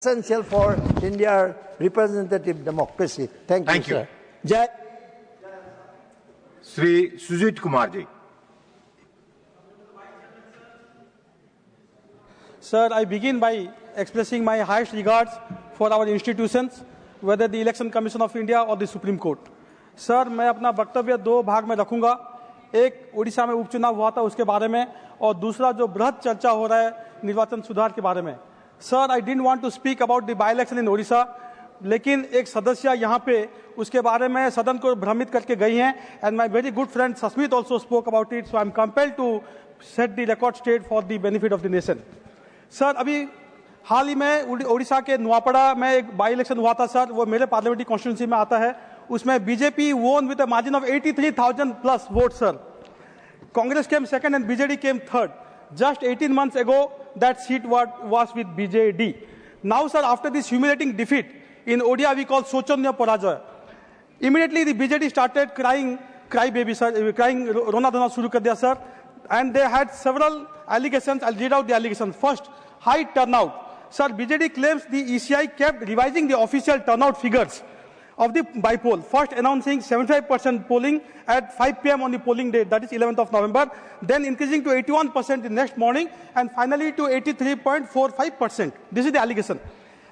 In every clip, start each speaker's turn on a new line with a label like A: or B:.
A: essential for India's representative democracy. Thank you, sir. Jai.
B: Sri Sujit Kumar ji.
C: Sir, I begin by expressing my highest regards for our institutions, whether the Election Commission of India or the Supreme Court. Sir, मैं अपना वक्तव्य दो भाग में रखूंगा. एक उड़ीसा में उपचुनाव हुआ था उसके बारे में और दूसरा जो बृहद चर्चा हो रहा है निर्वाचन सुधार के बारे में. Sir, I didn't want to speak about the by election in Odisha, लेकिन एक सदस्य यहाँ पे उसके बारे में सदन को भ्रमित करके गई हैं and my very good friend Sasmit also spoke about it, so I am compelled to set the record straight for the benefit of the nation. Sir, अभी हाल ही में ओडिशा के नुआपड़ा में एक बाई इलेक्शन हुआ था सर, वो मेरे पार्लियामेंट्री कॉन्स्टिट्यूंसी में आता है. उसमें बीजेपी वोन with a margin of 83,000 plus vote sir. Congress came second and BJD came third. Just 18 months ago, that seat was with BJD. Now, sir, after this humiliating defeat in Odia, we call Sochanya Parajaya. Immediately, the BJD started cry baby, sir, crying Rona Dona Shuru Kar diya, sir. And they had several allegations. I'll read out the allegations. First, high turnout. Sir, BJD claims the ECI kept revising the official turnout figures of the by-poll, first announcing 75% polling at 5 p.m. on the polling day, that is 11th of November, then increasing to 81% the next morning, and finally to 83.45%. This is the allegation.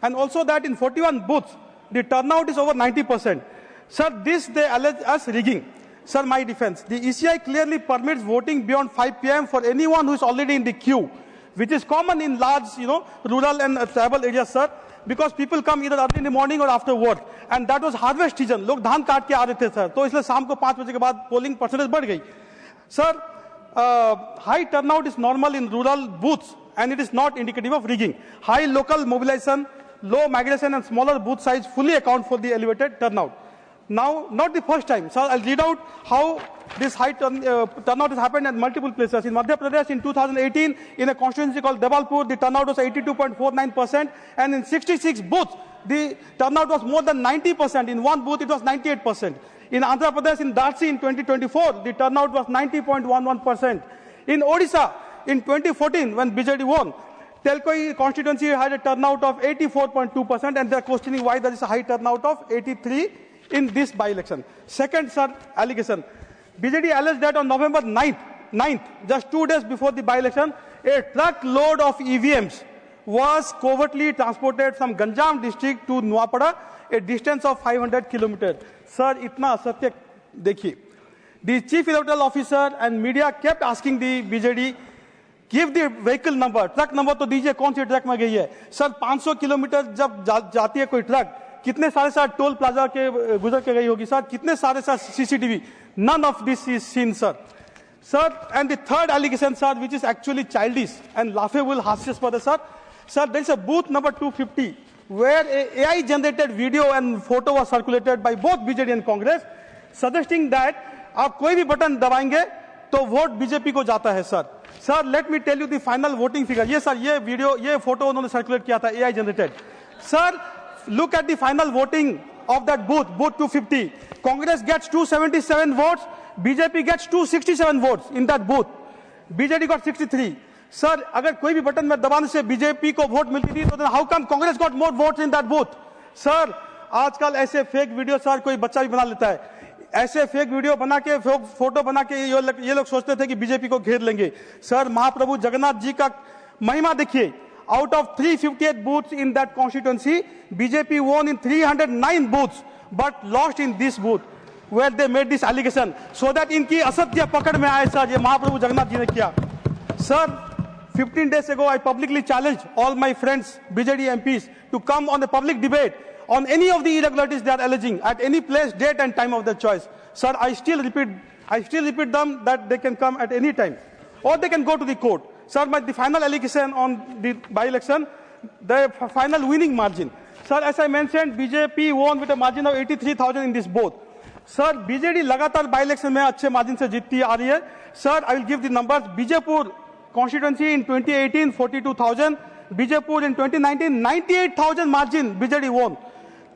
C: And also that in 41 booths, the turnout is over 90%. Sir, this they allege as rigging. Sir, my defense, the ECI clearly permits voting beyond 5 p.m. for anyone who is already in the queue, which is common in large, rural and tribal areas, sir. Because people come either early in the morning or after work, and that was harvest season. लोग धान काट के आ रहे थे sir, तो इसलिए शाम को 5 बजे के बाद पोलिंग परसेंटेज बढ़ गई. Sir, high turnout is normal in rural booths and it is not indicative of rigging. High local mobilization, low migration and smaller booth size fully account for the elevated turnout. Now, not the first time. Sir, I'll read out how this high turnout has happened at multiple places. In Madhya Pradesh in 2018, in a constituency called Debalpur, the turnout was 82.49%, and in 66 booths, the turnout was more than 90%. In one booth, it was 98%. In Andhra Pradesh, in Darsi in 2024, the turnout was 90.11%. In Odisha, in 2014, when BJD won, Telkoi constituency had a turnout of 84.2%, and they are questioning why there is a high turnout of 83% in this by-election. Second, sir, allegation. BJD alleged that on November 9th, just 2 days before the by-election, a truckload of EVMs was covertly transported from Ganjam district to Nuapada, a distance of 500 kilometers. Sir, itna asatya dekhiye. The chief electoral officer and media kept asking the BJD, give the vehicle number, truck number to दीजिए, कौन सी truck में गई है. Sir, 500 kilometre जब जाती है कोई truck, कितने सारे साथ टोल प्लाजा के गुजर के गई होगी सर, कितने सारे साथ CCTV, none of this is seen, sir. Sir, and the third allegation, sir, which is actually childish and laughable, hasyaspada, sir. Sir, there is a booth number 250 where a AI generated video and photo was circulated by both BJD and Congress, suggesting that आप कोई भी button दबाएंगे तो vote BJP को जाता है sir. Sir, let me tell you the final voting figure. ये sir, ये वीडियो, ये फोटो उन्होंने सर्कुलेट किया था, AI generated. Sir, look at the final voting of that booth 250. Congress gets 277 votes, BJP gets 267 votes in that booth. BJD got 63. Sir, अगर कोई भी button में दबाने से बीजेपी को वोट मिलती थी, तो how come Congress got more votes in that booth? Sir, आजकल ऐसे फेक वीडियो सर कोई बच्चा भी बना लेता है. ऐसे फेक वीडियो बना के, फोटो बना के ये लोग सोचते थे कि बीजेपी को घेर लेंगे. सर, महाप्रभु जगन्नाथ जी का महिमा देखिए. Out of 358 booths in that constituency, BJP won in 309 booths, but lost in this booth, where they made this allegation, so that इनकी असत्य पकड़ में आए सर, ये महाप्रभु जगन्नाथ जी ने किया. Sir, 15 days ago, I publicly challenged all my friends, BJD MPs, to come on a public debate on any of the irregularities they are alleging, at any place, date and time of their choice. Sir, I still repeat them that they can come at any time, or they can go to the court. Sir, but the final allegation on the by-election, the final winning margin. Sir, as I mentioned, BJP won with a margin of 83,000 in this booth. Sir, BJD लगातार by-election में अच्छे margin से जीतती आ रही है. Sir, I will give the numbers. Bijapur constituency in 2018, 42,000. Bijapur in 2019, 98,000 margin BJD won.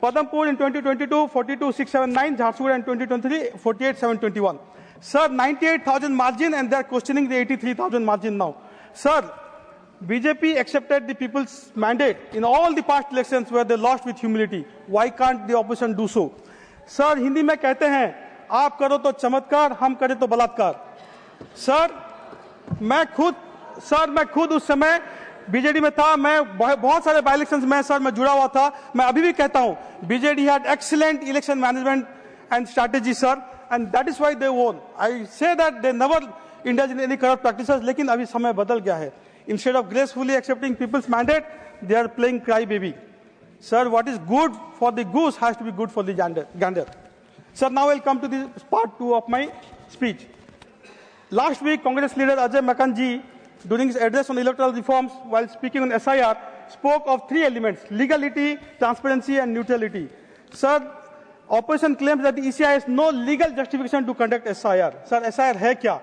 C: Padampur in 2022, 42,679. Jharsuguda in 2023, 48,721. Sir, 98,000 margin, and they are questioning the 83,000 margin now. Sir, BJP accepted the people's mandate in all the past elections where they lost with humility. Why can't the opposition do so? Sir, Hindi में कहते हैं, आप करो तो चमत्कार, हम करें तो बलात्कार. सर, मैं खुद उस समय बीजेडी में था. मैं बहुत सारे बाई इलेक्शंस में सर मैं जुड़ा हुआ था. मैं अभी भी कहता हूं, BJD had excellent election management and strategy sir, and that is why they won. I say that they never indulge in any corrupt practices. लेकिन अभी समय बदल गया है. Instead of gracefully accepting people's mandate, they are playing crybaby. Sir, what is good for the goose has to be good for the gander. Sir, now I'll come to the part 2 of my speech. Last week, Congress leader Ajay Makanji, during his address on electoral reforms, while speaking on SIR, spoke of 3 elements: legality, transparency, and neutrality. Sir, opposition claims that the ECI has no legal justification to conduct SIR. Sir, SIR है क्या?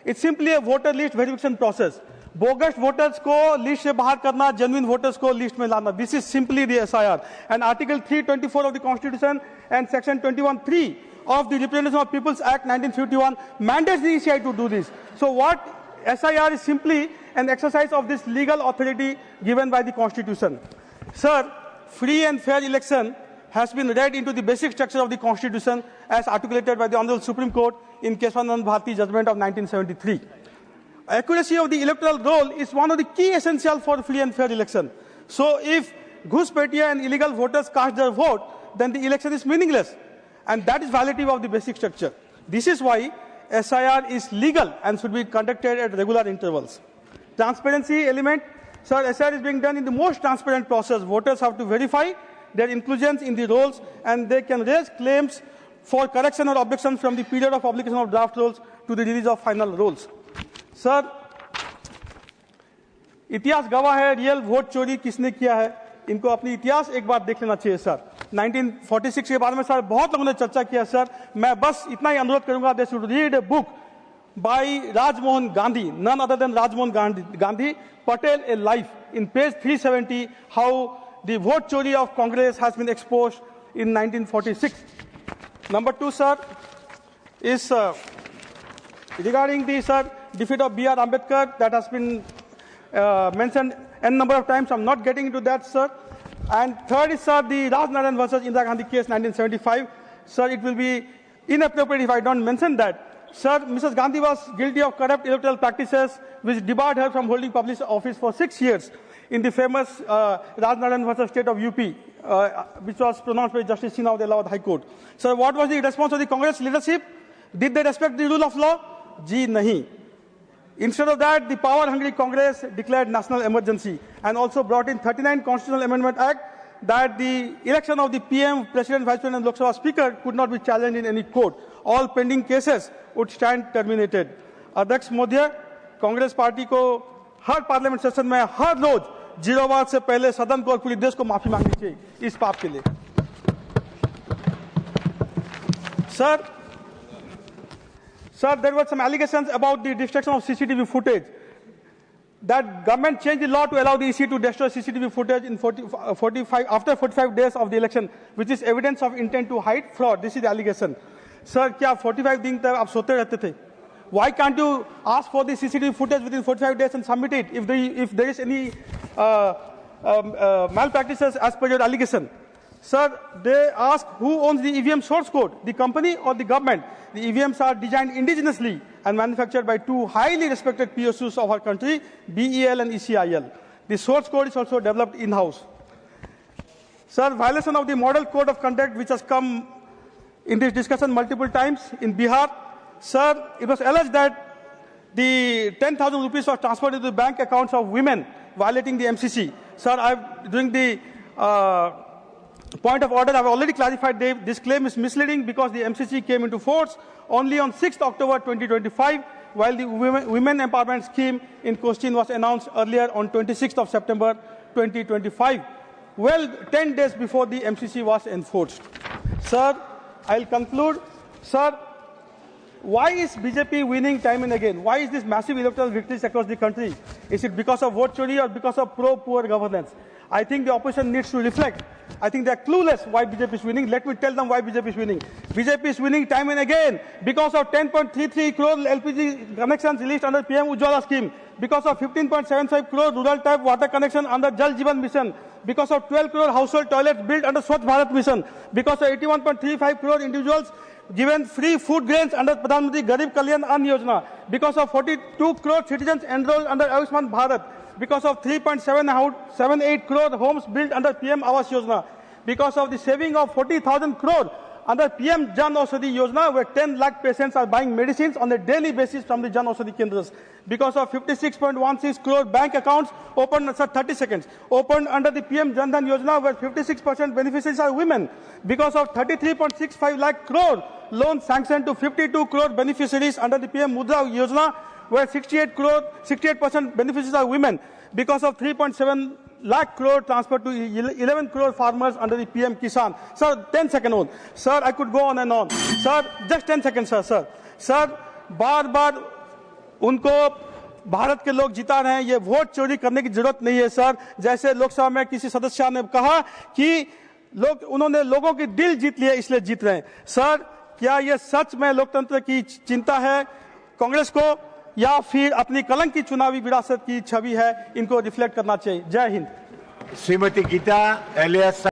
C: It's simply a voter list verification process. Bogus voters को list से बाहर करना, genuine voters को list में लाना. This is simply the SIR. And article 324 of the constitution and section 21(3) of the Representation of People's Act 1951 mandates the ECI to do this. So what SIR is simply an exercise of this legal authority given by the Constitution. Sir, free and fair election has been read into the basic structure of the Constitution as articulated by the Honorable Supreme Court in Keswanand Bharti judgment of 1973. Accuracy of the electoral roll is one of the key essentials for free and fair election. So if Ghuspetia and illegal voters cast their vote, then the election is meaningless. And that is violative of the basic structure. This is why SIR is legal and should be conducted at regular intervals. Transparency element. Sir, SIR is being done in the most transparent process. Voters have to verify their inclusions in the rolls, and they can raise claims for correction or objection from the period of publication of draft rolls to the release of final rolls. Sir, इतिहास गवाह है, real vote चोरी किसने किया है. इनको अपनी इतिहास एक बार देख लेना चाहिए सर. 1946 के बारे में सर बहुत लोगों ने चर्चा किया सर. मैं बस इतना ही अनुरोध करूंगा, they should read a book by Rajmohan Gandhi, none other than Rajmohan Gandhi, Patel a life. In page 370 how the vote चोरी of Congress has been exposed in 1946. Number 2 sir is regarding the defeat of B.R. Ambedkar, that has been mentioned n number of times. I'm not getting into that, sir. And third is, sir, the Raj Narayan versus Indira Gandhi case 1975. Sir, it will be inappropriate if I don't mention that. Sir, Mrs. Gandhi was guilty of corrupt electoral practices which debarred her from holding public office for 6 years in the famous Raj Narayan versus State of UP, which was pronounced by Justice Sinha of the Allahabad High Court. Sir, what was the response of the Congress leadership? Did they respect the rule of law? Ji, nahi. Instead of that, the power-hungry Congress declared national emergency and also brought in 39 Constitutional Amendment Act that the election of the PM, President, Vice President and Lok Sabha Speaker could not be challenged in any court. All pending cases would stand terminated. अध्यक्ष महोदय, Congress party को हर parliament session में हर रोज 0 बार से पहले सदन को और पूरे देश को माफी मांगनी चाहिए इस पाप के लिए. Sir, there were some allegations about the destruction of CCTV footage. That government changed the law to allow the EC to destroy CCTV footage in after 45 days of the election, which is evidence of intent to hide fraud. This is the allegation. Sir, क्या 45 दिन तक आप सोते रहते थे? Why can't you ask for the CCTV footage within 45 days and submit it if there is any malpractices as per your allegation? Sir, they ask who owns the EVM source code, the company or the government. The EVMs are designed indigenously and manufactured by 2 highly respected PSUs of our country, BEL and ECIL. The source code is also developed in-house. Sir, violation of the model code of conduct which has come in this discussion multiple times in Bihar. Sir, it was alleged that the 10,000 rupees was transferred into the bank accounts of women violating the MCC. Sir, during the point of order, I've already clarified this claim is misleading because the MCC came into force only on 6th October 2025, while the Women Empowerment Scheme in question was announced earlier on 26th of September 2025, well 10 days before the MCC was enforced. Sir, I'll conclude. Sir, why is BJP winning time and again? Why is this massive electoral victories across the country? Is it because of vote chori or because of pro-poor governance? I think the opposition needs to reflect. I think they are clueless why BJP is winning. Let me tell them why BJP is winning. BJP is winning time and again because of 10.33 crore LPG connections released under PM Ujjwala scheme, because of 15.75 crore rural type water connection under Jal Jeevan mission, because of 12 crore household toilets built under Swachh Bharat mission, because of 81.35 crore individuals given free food grains under Pradhan Mantri Garib Kalyan Ann Yojana, because of 42 crore citizens enrolled under Ayushman Bharat, because of 3.78 crore homes built under PM Awas Yojana, because of the saving of 40,000 crore under PM Jan Aushadhi Yojana, where 10 lakh patients are buying medicines on a daily basis from the Jan Aushadhi Kendras, because of 56.16 crore bank accounts opened, opened under the PM Jan Dhan Yojana, where 56% beneficiaries are women, because of 33.65 lakh crore loans sanctioned to 52 crore beneficiaries under the PM Mudra Yojana, where 68% beneficiaries are women, because of 3.7 lakh crore transferred to 11 crore farmers under the PM Kisan. Sir, 10 second on. Sir, I could go on and on. Sir, just 10 seconds, sir. Sir, बार-बार उनको भारत के लोग जिता रहे हैं, ये vote चोरी करने की जरूरत नहीं है सर। जैसे लोकसभा में किसी सदस्य ने कहा कि उन्होंने लोगों की दिल जीत लिए इसलिए जीत रहे हैं। सर, क्या ये सच में लोकतंत्र की चिंता है कांग्रेस को, या फिर अपनी कलंक की चुनावी विरासत की छवि है, इनको रिफ्लेक्ट करना चाहिए? जय हिंद।
B: श्रीमती गीता एलियास